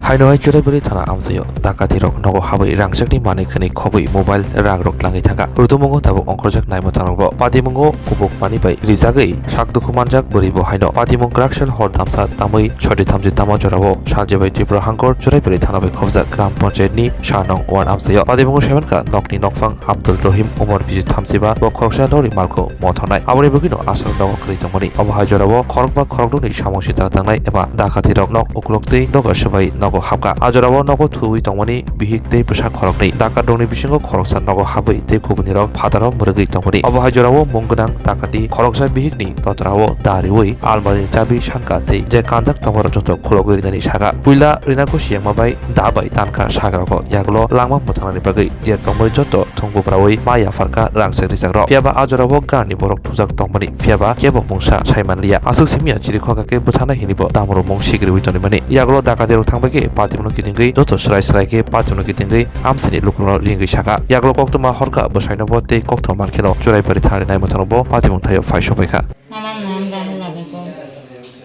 Hainoi Jewellery Thana Amsayo, Dakaitrokbai Nogo Habai Rangchakni Manikani Khobai Mobile Rangrok Langi Thaka, Rutumongo Tabo Onkrojak Naimotango, Patimongo, Kubok Manibai, Rizagai, Shakdukumanjak Buribo Haino, Patimong Krakshal Hor Tamsa Tamui, Shodi Tamji Tamo Jorabo, Shajabai Tibra Hankor, Jewellery Thanabai Khobza, Gram Poncheni, Shanong Wan Amsayo, Patimongo Shemanka, Nokni Nokfang, Abdul Rohim, Umar Bijit Tamsiba, Bokoksha Lori Marco, Motonai, Amari Bugino, Asal Nogo Kritomoni, Obaha Jorabo, Korokba Korokuni, Shamoshita Tangai, Eba, Dakaitrok Nok, Uklokti, Dogashabai, Nogo Habka, Ajorabo Nogo Tui Tomoni, Bihik de Pushak Korokni, Dakadoni Bishingo Koroksan Nogo Habai, de Kubuniro, Pataro, Muragi Tomoni, Obaha Jorabo, Mungunang, Dakati, Koroksan Bihikni, Totura, Dariwi, Almarin Tabi, Shankati, Jekandak Tomoroto, Kuloguri Shaga, Pula, Rinako Shiamabai, Dabai, Tanka, Shagaroko, Yaglo, Lama Motani Bagi, Jet Tomori Joto, Tongu Brawi, Maya Farka, Rangchak Richak, Fiaba Ajorabo, Gani Borok Tuzak Tomoni, Fiaba, Kebo Mungsha, Shaimanlia, Asusimia, Chirikoke, Butana Hinibo, Tamoro Mungshigri Witonimani, Yaglo Dakadero Tambaki, Patimono Kitingi, Doto Sraike, Patimono Kitingi, Amsini Lukuno Ringi Shaka, Yaglo Koktoma Horka, Bosainobo, de Kokto Markino, Jurai Peritari Naimotanobo, Patimon Tayo, Faishopeka. আমার নাম রাহুল আবেদন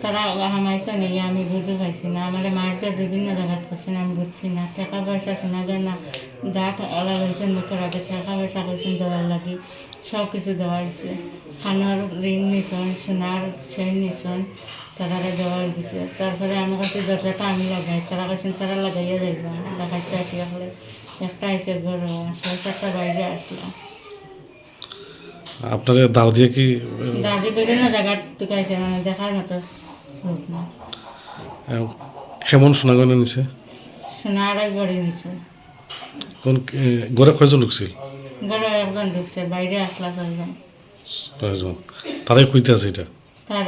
তারা হামাইছে নেই আমি বুঝতে পারছি না আমাদের মার্কে বিভিন্ন জায়গায় করছেন আমি বুঝছি না টাকা পয়সা শোনা যায় না দাঁত আলা হয়েছেন মুখের আগে টাকা পয়সা হয়েছেন দেওয়ার লাগি সব কিছু দেওয়া হয়েছে খানার রিং নিছেন সোনার চেন নিছেন তারা দেওয়া হয়ে গেছে তারপরে আমার কাছে দরজাটা আমি লাগাই তারা কাছে তারা লাগাইয়া যাইব লাগাইতে আটিয়া হলে একটা এসে ঘর একটা বাইরে আসলাম আপনাদের দাও দিয়ে কি দাদি বিভিন্ন জায়গা টিকাইছে মানে দেখার মতো রূপ না কেমন সোনা গয়না নিছে সোনা আড়াই গড়ি নিছে কোন ঘরে কয়জন ঢুকছিল ঘরে একজন ঢুকছে বাইরে আসলা ছয়জন কয়জন তারাই কইতে আছে এটা তার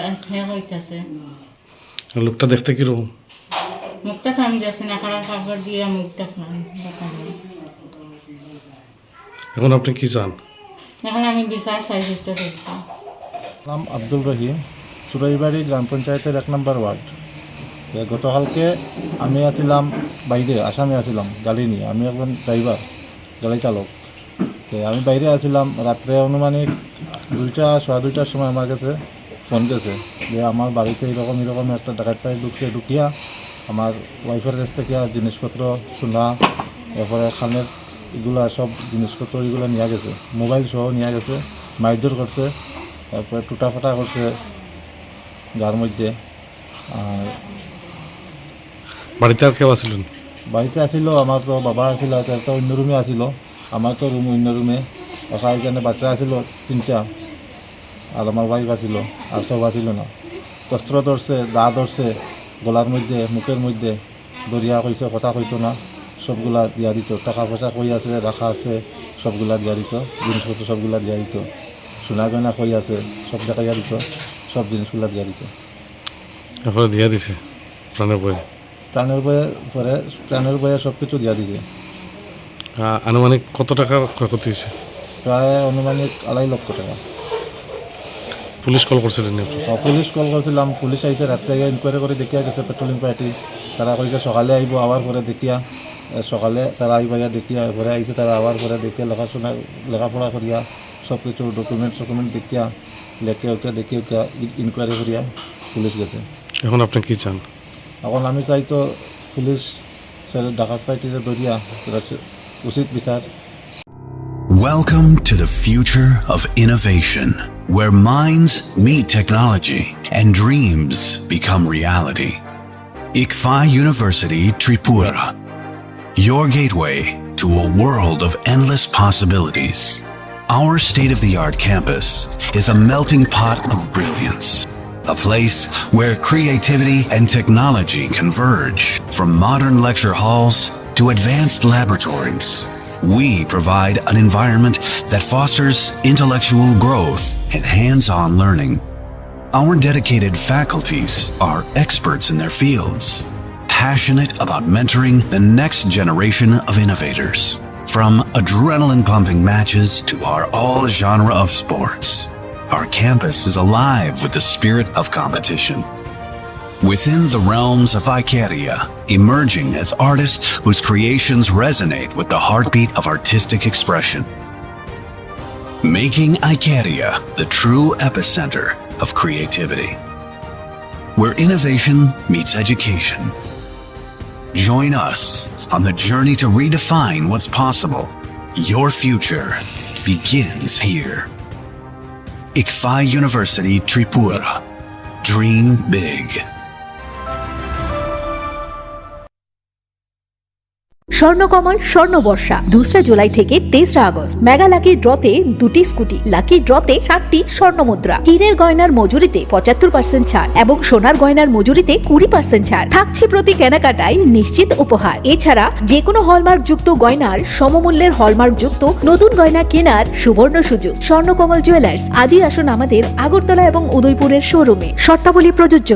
হইতেছে লোকটা দেখতে কিরকম মুখটা সামনে যাচ্ছে না খারাপ কাপড় দিয়ে মুখটা এখন আপনি কি চান এখন আমি বিচার সাহিত্য করছি নাম আব্দুল রহিম সুরাইবাড়ি গ্রাম পঞ্চায়েতের 1 নম্বর ওয়ার্ড গতকালকে আমি আছিলাম বাইরে আসামে আছিলাম গাড়ি নিয়ে আমি একজন ড্রাইভার গাড়ি চালক তো আমি বাইরে আছিলাম রাত্রে আনুমানিক 2টার সময় আমার কাছে ফোন গেছে যে আমার বাড়িতে এরকম একটা ডাকাতপাই ঢুকিয়া আমার ওয়াইফের কাছ থেকে জিনিসপত্র সোনা এরপরে খানের এগুলা সব জিনিসপত্র এগুলো নিয়ে গেছে মোবাইল সহ নিয়ে গেছে মারধর করছে তারপরে টুটাফাটা করছে গার মধ্যে আর বাড়িতে আর কেউ আসলেন বাড়িতে আসিল আমার তো বাবা আসিল একটা অন্য রুমে আসিল আমার তো রুম অন্য রুমে এখানে বাচ্চা আসিল 3টা আর আমার ওয়াইফ আসিল আর সব আসিল না অস্ত্র ধরছে দা ধরছে গলার মধ্যে মুখের মধ্যে দরিয়া কইছে কথা কইতো না সবগুলা দিয়া দিত টাকা পয়সা কই আছে রাখা আছে সবগুলা দিয়া দিত জিনিসপত্র সবগুলা দিয়া দিত সোনা গয়না কই আছে সব দেখাইয়া দিত সব জিনিসগুলা দিয়া দিত এরপরে দিয়া দিছে প্রাণের বয়ে প্রাণের বয়ে সব কিছু দিয়া দিছে আনুমানিক কত টাকার ক্ষয়ক্ষতি হয়েছে প্রায় আনুমানিক 2.5 লক্ষ টাকা পুলিশ কল করছিলেন পুলিশ কল করছিলাম পুলিশ আইসে রাত্রে ইনকোয়ারি করে দেখিয়া গেছে পেট্রোলিং পার্টি তারা কইছে সকালে আইব আবার পরে দেখিয়া সকালে তারা আইবাইয়া দেখিয়া ঘরে আইসে তারা আবার পরে দেখিয়া লেখাপড়া করিয়া সব কিছু ডকুমেন্ট দেখিয়া লেখে ওকে দেখিয়ে ওকে ইনকোয়ারি করিয়া পুলিশ গেছে এখন আপনি কি চান এখন আমি চাই তো পুলিশ ডাকাত পার্টিতে ধরিয়া উচিত বিচার Welcome to the future of innovation, where minds meet technology and dreams become reality. ICFA University Tripura, your gateway to a world of endless possibilities. Our state-of-the-art campus is a melting pot of brilliance, a place where creativity and technology converge. From modern lecture halls to advanced laboratories, we provide an environment that fosters intellectual growth and hands-on learning. Our dedicated faculties are experts in their fields, passionate about mentoring the next generation of innovators. From adrenaline-pumping matches to our all-genre of sports, our campus is alive with the spirit of competition. Within the realms of Ikeria, emerging as artists whose creations resonate with the heartbeat of artistic expression. Making Ikeria the true epicenter of creativity, where innovation meets education, Join us on the journey to redefine what's possible. Your future begins here. ICFI University, Tripura. Dream big. Swarnakamal স্বর্ণবর্ষা 2 July থেকে 23 August mega lucky ড্রতে 2টি scooty, lucky ড্রতে 7টি স্বর্ণমুদ্রা, হীরের গয়নার মজুরিতে 75% ছাড় এবং সোনার গয়নার মজুরিতে 20% ছাড় থাকছে প্রতি কেনাকাটায় নিশ্চিত উপহার। এছাড়া যে কোনো হলমার্ক যুক্ত গয়নার সমমূল্যের হলমার্ক যুক্ত নতুন গয়না কেনার সুবর্ণ সুযোগ। স্বর্ণকমল জুয়েলার্স, আজই আসুন আমাদের আগরতলা এবং উদয়পুরের শোরুমে। শর্তাবলী প্রযোজ্য।